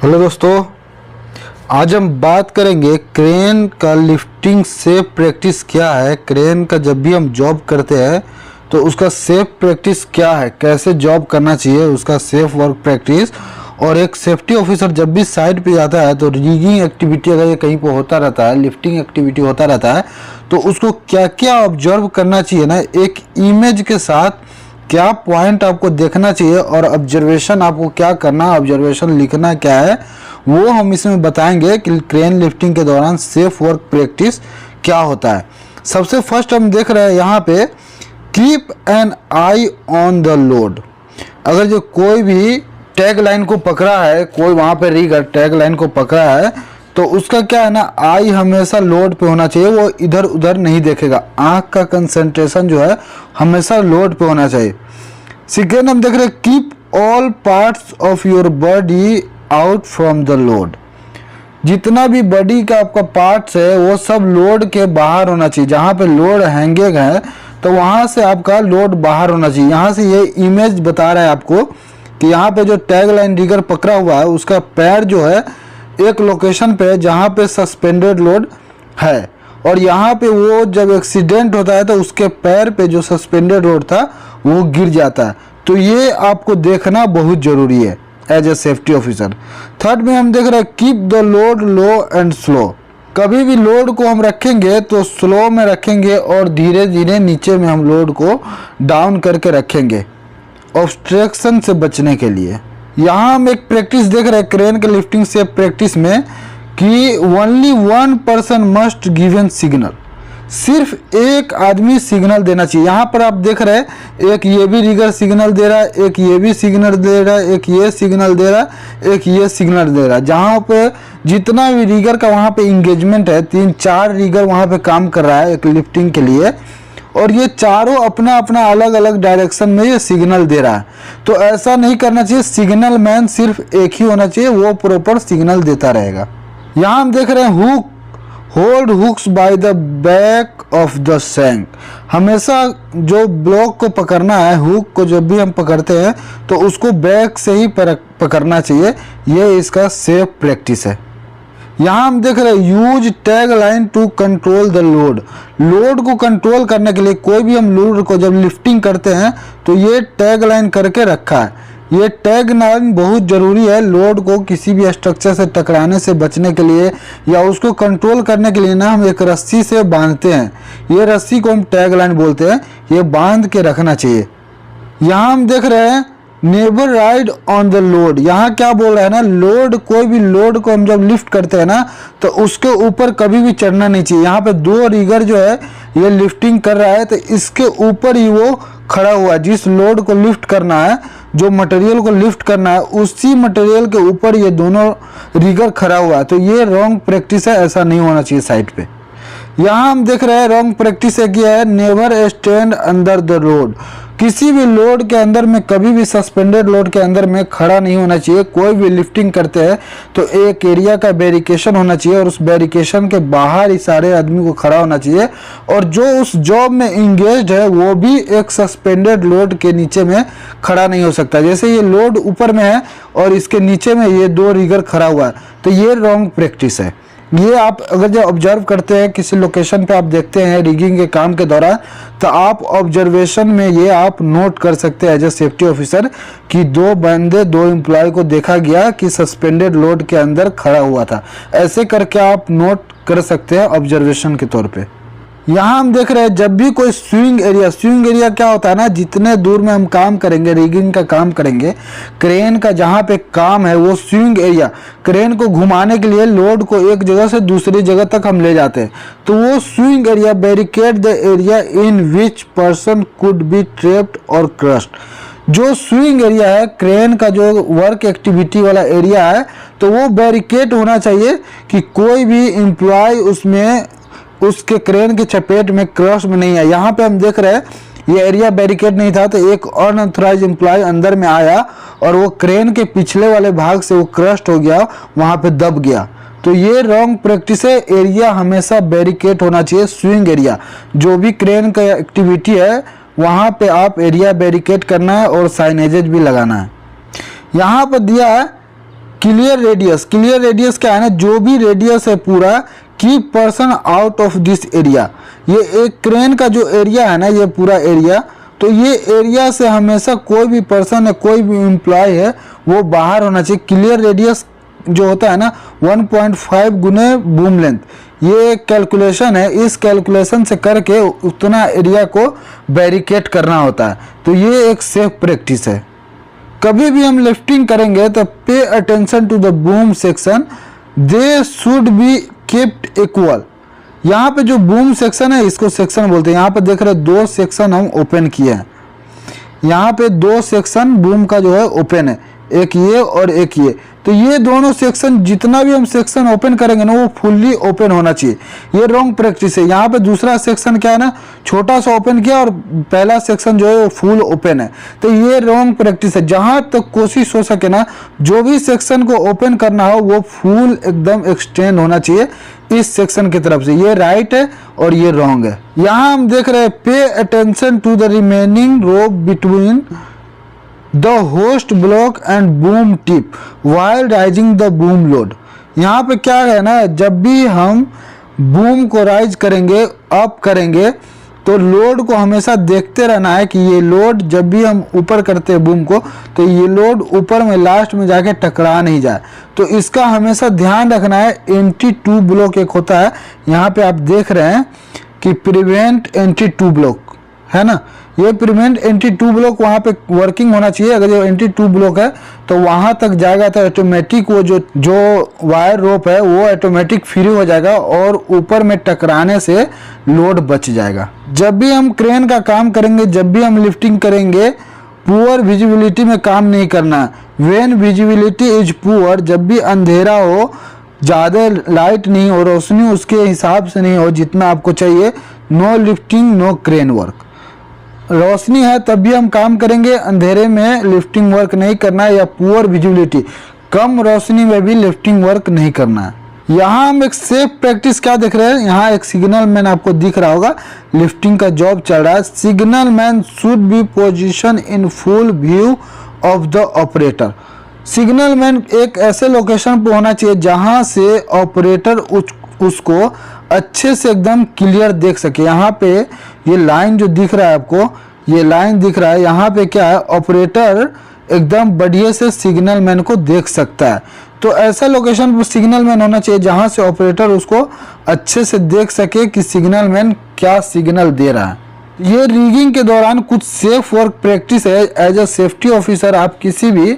Hello दोस्तों, आज हम बात करेंगे क्रेन का लिफ्टिंग सेफ प्रैक्टिस क्या है। क्रेन का जब भी हम जॉब करते हैं तो उसका सेफ प्रैक्टिस क्या है, कैसे जॉब करना चाहिए, उसका सेफ वर्क प्रैक्टिस। और एक सेफ्टी ऑफिसर जब भी साइट पे जाता है तो रिगिंग एक्टिविटी अगर ये कहीं पे होता रहता है, लिफ्टिंग एक्टिविटी होता रहता है, तो उसको क्या क्या ऑब्जर्व करना चाहिए ना, एक इमेज के साथ क्या पॉइंट आपको देखना चाहिए और ऑब्जर्वेशन आपको क्या करना, ऑब्जर्वेशन लिखना क्या है, वो हम इसमें बताएंगे कि क्रेन लिफ्टिंग के दौरान सेफ वर्क प्रैक्टिस क्या होता है। सबसे फर्स्ट हम देख रहे हैं यहाँ पे, keep an I on the load. अगर जो कोई भी टैग लाइन को पकड़ा है, कोई वहाँ पे रिगर टैग लाइन को पकड़ा है, तो उसका क्या है ना, आई हमेशा लोड पे होना चाहिए, वो इधर उधर नहीं देखेगा। आंख का कंसंट्रेशन जो है हमेशा लोड पे होना चाहिए। सेकेंड हम देख रहे हैं, keep all parts of your body out from the load. जितना भी बॉडी का आपका पार्ट्स है वो सब लोड के बाहर होना चाहिए। जहाँ पे लोड हैंगिंग है तो वहाँ से आपका लोड बाहर होना चाहिए। यहाँ से ये इमेज बता रहा है आपको कि यहाँ पे जो टैग लाइन रिगर पकड़ा हुआ है उसका पैर जो है एक लोकेशन पे जहाँ पे सस्पेंडेड लोड है, और यहाँ पे वो जब एक्सीडेंट होता है तो उसके पैर पे जो सस्पेंडेड लोड था वो गिर जाता है। तो ये आपको देखना बहुत जरूरी है as a safety officer. Third में हम देख रहे हैं, keep the load low and slow. कभी भी लोड को हम रखेंगे तो स्लो में रखेंगे और धीरे धीरे नीचे में हम लोड को डाउन करके रखेंगे, ऑब्स्ट्रक्शन से बचने के लिए। यहाँ हम एक प्रैक्टिस देख रहे हैं क्रेन के लिफ्टिंग से प्रैक्टिस में कि only one person must given signal. सिर्फ एक आदमी सिग्नल देना चाहिए। यहाँ पर आप देख रहे हैं एक ये भी रिगर सिग्नल दे रहा है, एक ये भी सिग्नल दे रहा है, एक ये सिग्नल दे रहा है, एक ये सिग्नल दे रहा है। जहाँ पे जितना भी रिगर का वहाँ पे इंगेजमेंट है, 3-4 रिगर वहाँ पे काम कर रहा है एक लिफ्टिंग के लिए, और ये चारों अपना अपना अलग अलग डायरेक्शन में ये सिग्नल दे रहा है। तो ऐसा नहीं करना चाहिए, सिग्नल मैन सिर्फ एक ही होना चाहिए, वो प्रॉपर सिग्नल देता रहेगा। यहाँ हम देख रहे हैं, hook hold hooks by the back of the shank. हमेशा जो ब्लॉक को पकड़ना है, हुक को जब भी हम पकड़ते हैं तो उसको बैक से ही पकड़ना चाहिए। ये इसका सेफ प्रैक्टिस है। यहाँ हम देख रहे हैं, use tag line to control the load. Load को कंट्रोल करने के लिए कोई भी हम लोड को जब लिफ्टिंग करते हैं तो ये टैग लाइन करके रखा है। ये टैग लाइन बहुत ज़रूरी है लोड को किसी भी स्ट्रक्चर से टकराने से बचने के लिए, या उसको कंट्रोल करने के लिए ना हम एक रस्सी से बांधते हैं। ये रस्सी को हम टैग लाइन बोलते हैं, ये बांध के रखना चाहिए। यहाँ हम देख रहे हैं, never ride on the load. यहाँ क्या बोल रहा है ना, लोड, कोई भी लोड को हम जब लिफ्ट करते हैं ना तो उसके ऊपर कभी भी चढ़ना नहीं चाहिए। यहाँ पे 2 रिगर जो है ये लिफ्टिंग कर रहा है तो इसके ऊपर ही वो खड़ा हुआ है। जिस लोड को लिफ्ट करना है, जो मटेरियल को लिफ्ट करना है, उसी मटेरियल के ऊपर ये दोनों रिगर खड़ा हुआ है। तो ये रॉन्ग प्रैक्टिस है, ऐसा नहीं होना चाहिए साइड पे। यहाँ हम देख रहे हैं रॉन्ग प्रैक्टिस है क्या है, never stand under the load. किसी भी लोड के अंदर में, कभी भी सस्पेंडेड लोड के अंदर में खड़ा नहीं होना चाहिए। कोई भी लिफ्टिंग करते हैं तो एक एरिया का बैरिकेशन होना चाहिए और उस बैरिकेशन के बाहर ही सारे आदमी को खड़ा होना चाहिए, और जो उस जॉब में इंगेज्ड है वो भी एक सस्पेंडेड लोड के नीचे में खड़ा नहीं हो सकता। जैसे ये लोड ऊपर में है और इसके नीचे में ये 2 रिगर खड़ा हुआ है, तो ये रॉन्ग प्रैक्टिस है। ये आप अगर जो ऑब्जर्व करते हैं किसी लोकेशन पे आप देखते हैं रिगिंग के काम के दौरान, तो आप ऑब्जर्वेशन में ये आप नोट कर सकते हैं एज ए सेफ्टी ऑफिसर कि 2 बंदे 2 एम्प्लॉय को देखा गया कि सस्पेंडेड लोड के अंदर खड़ा हुआ था। ऐसे करके आप नोट कर सकते हैं ऑब्जर्वेशन के तौर पे। यहाँ हम देख रहे हैं, जब भी कोई स्विंग एरिया क्या होता है ना, जितने दूर में हम काम करेंगे, रिगिंग का काम करेंगे, क्रेन का जहाँ पे काम है वो स्विंग एरिया, क्रेन को घुमाने के लिए लोड को एक जगह से दूसरी जगह तक हम ले जाते हैं। तो वो swing area, barricade the area in which person could be trapped और क्रश्ड। जो स्विंग एरिया है, क्रेन का जो वर्क एक्टिविटी वाला एरिया है, तो वो बैरिकेड होना चाहिए कि कोई भी एम्प्लॉय उसमें उसके क्रेन की चपेट में, क्रश में नहीं है। यहाँ पे हम देख रहे हैं ये एरिया बैरिकेड नहीं था, तो एक अनऑथराइज्ड एम्प्लॉय अंदर में आया और वो क्रेन के पिछले वाले भाग से वो क्रश्ड हो गया, वहाँ पे दब गया। तो ये रॉन्ग प्रैक्टिस है। एरिया हमेशा बैरिकेड होना चाहिए, स्विंग एरिया जो भी क्रेन का एक्टिविटी है वहाँ पे आप एरिया बैरिकेड करना है और साइनेजेज भी लगाना है। यहाँ पर दिया है क्लियर रेडियस क्या है ना, जो भी रेडियस है पूरा, keep person out of this area. ये एक क्रेन का जो एरिया है ना, ये पूरा एरिया, तो ये एरिया से हमेशा कोई भी पर्सन है, कोई भी एम्प्लॉय है, वो बाहर होना चाहिए। क्लियर रेडियस जो होता है ना 1.5 गुने बूम लेंथ, ये कैलकुलेशन है, इस कैलकुलेशन से करके उतना एरिया को बैरिकेड करना होता है। तो ये एक सेफ प्रैक्टिस है। कभी भी हम लिफ्टिंग करेंगे तो pay attention to the boom section, they should be kept equal. यहाँ पे जो बूम सेक्शन है इसको सेक्शन बोलते हैं। यहाँ पे देख रहे हैं 2 सेक्शन हम ओपन किए हैं, यहाँ पे 2 सेक्शन बूम का जो है ओपन है, एक ये और एक ये। तो ये दोनों सेक्शन, जितना भी हम सेक्शन ओपन करेंगे ना, वो फुल्ली ओपन होना चाहिए। ये रॉन्ग प्रैक्टिस है। यहाँ पे दूसरा सेक्शन क्या है ना, छोटा सा ओपन किया और पहला सेक्शन जो है वो फुल ओपन है, तो ये रॉन्ग प्रैक्टिस है। जहाँ तक कोशिश हो सके ना, जो भी सेक्शन को ओपन करना हो वो फुल एकदम एक्सटेंड होना चाहिए इस सेक्शन की तरफ से। ये राइट है और ये रॉन्ग है। यहाँ हम देख रहे हैं pay attention to the remaining rope between the host block and boom tip while rising the boom load. यहाँ पे क्या है ना, जब भी हम बूम को राइज करेंगे, अप करेंगे, तो लोड को हमेशा देखते रहना है कि ये लोड, जब भी हम ऊपर करते हैं बूम को, तो ये लोड ऊपर में लास्ट में जाके टकरा नहीं जाए। तो इसका हमेशा ध्यान रखना है। एंटी टू ब्लॉक एक होता है, यहाँ पे आप देख रहे हैं कि प्रिवेंट एंटी टू ब्लॉक है ना, ये प्रिवेंट एंटी टू ब्लॉक वहाँ पे वर्किंग होना चाहिए। अगर ये एंटी टू ब्लॉक है तो वहाँ तक जाएगा तो ऑटोमेटिक वो जो वायर रोप है वो ऑटोमेटिक फ्री हो जाएगा और ऊपर में टकराने से लोड बच जाएगा। जब भी हम क्रेन का काम करेंगे, जब भी हम लिफ्टिंग करेंगे, पुअर विजिबिलिटी में काम नहीं करना। व्हेन विजिबिलिटी इज पुअर, जब भी अंधेरा हो, ज़्यादा लाइट नहीं हो, रोशनी उसके हिसाब से नहीं हो जितना आपको चाहिए, no lifting no crane work. रोशनी है तब भी हम काम करेंगे, अंधेरे में लिफ्टिंग वर्क नहीं करना है, या पुअर विजिबिलिटी, कम रोशनी में भी लिफ्टिंग वर्क नहीं करना है। यहाँ हम एक सेफ प्रैक्टिस क्या देख रहे हैं, यहाँ एक सिग्नल मैन आपको दिख रहा होगा, लिफ्टिंग का जॉब चल रहा है। Signal man should be position in full view of the operator. Signal man एक ऐसे लोकेशन पर होना चाहिए जहाँ से ऑपरेटर उसको अच्छे से एकदम क्लियर देख सके। यहाँ पे ये लाइन जो दिख रहा है आपको, ये लाइन दिख रहा है, यहाँ पे क्या है, ऑपरेटर एकदम बढ़िया से सिग्नल मैन को देख सकता है। तो ऐसा लोकेशन पर सिग्नल मैन होना चाहिए जहाँ से ऑपरेटर उसको अच्छे से देख सके कि सिग्नल मैन क्या सिग्नल दे रहा है। ये रिगिंग के दौरान कुछ सेफ वर्क प्रैक्टिस है। एज अ सेफ्टी ऑफिसर आप किसी भी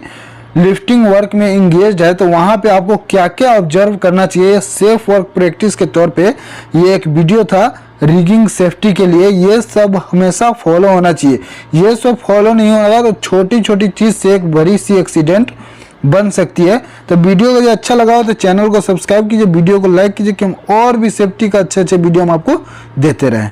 लिफ्टिंग वर्क में इंगेज्ड है तो वहाँ पे आपको क्या क्या ऑब्जर्व करना चाहिए सेफ वर्क प्रैक्टिस के तौर पे, ये एक वीडियो था रिगिंग सेफ्टी के लिए। ये सब हमेशा फॉलो होना चाहिए। ये सब फॉलो नहीं होगा तो छोटी छोटी चीज़ से एक बड़ी सी एक्सीडेंट बन सकती है। तो वीडियो अगर अच्छा लगा हो तो चैनल को सब्सक्राइब कीजिए, वीडियो को लाइक कीजिए कि हम और भी सेफ्टी का अच्छे अच्छे वीडियो हम आपको देते रहें।